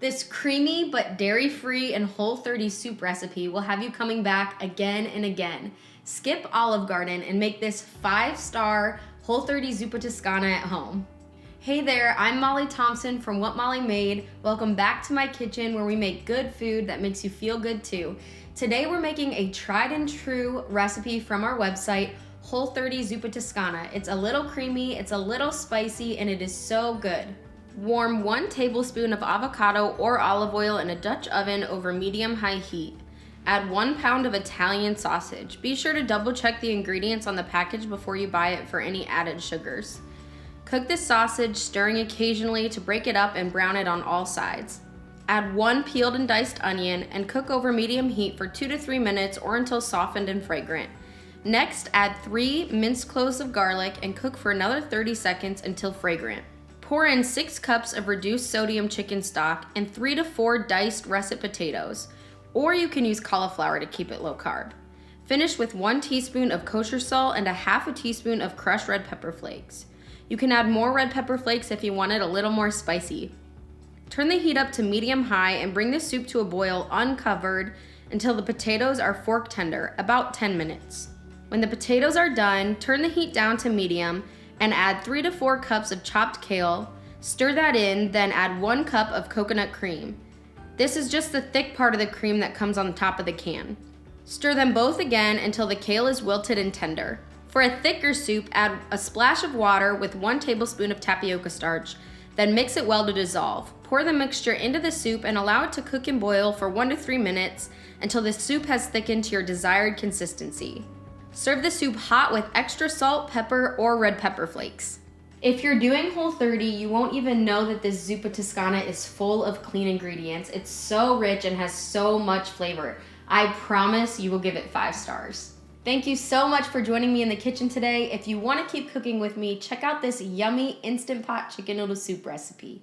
This creamy but dairy-free and Whole30 soup recipe will have you coming back again and again. Skip Olive Garden and make this 5-star Whole30 Zuppa Toscana at home. Hey there, I'm Molly Thompson from What Molly Made. Welcome back to my kitchen where we make good food that makes you feel good too. Today we're making a tried and true recipe from our website, Whole30 Zuppa Toscana. It's a little creamy, it's a little spicy, and it is so good. Warm 1 tablespoon of avocado or olive oil in a Dutch oven over medium-high heat. Add 1 pound of Italian sausage. Be sure to double check the ingredients on the package before you buy it for any added sugars. Cook the sausage, stirring occasionally to break it up and brown it on all sides. Add 1 peeled and diced onion and cook over medium heat for 2 to 3 minutes or until softened and fragrant. Next, add 3 minced cloves of garlic and cook for another 30 seconds until fragrant. Pour in 6 cups of reduced sodium chicken stock and 3 to 4 diced russet potatoes, or you can use cauliflower to keep it low carb. Finish with 1 teaspoon of kosher salt and a half a teaspoon of crushed red pepper flakes. You can add more red pepper flakes if you want it a little more spicy. Turn the heat up to medium-high and bring the soup to a boil uncovered until the potatoes are fork tender, about 10 minutes. When the potatoes are done, turn the heat down to medium and add 3 to 4 cups of chopped kale. Stir that in, then add 1 cup of coconut cream. This is just the thick part of the cream that comes on the top of the can. Stir them both again until the kale is wilted and tender. For a thicker soup, add a splash of water with 1 tablespoon of tapioca starch, then mix it well to dissolve. Pour the mixture into the soup and allow it to cook and boil for 1 to 3 minutes until the soup has thickened to your desired consistency. Serve the soup hot with extra salt, pepper, or red pepper flakes. If you're doing Whole30, you won't even know that this Zuppa Toscana is full of clean ingredients. It's so rich and has so much flavor. I promise you will give it 5 stars. Thank you so much for joining me in the kitchen today. If you want to keep cooking with me, check out this yummy Instant Pot chicken noodle soup recipe.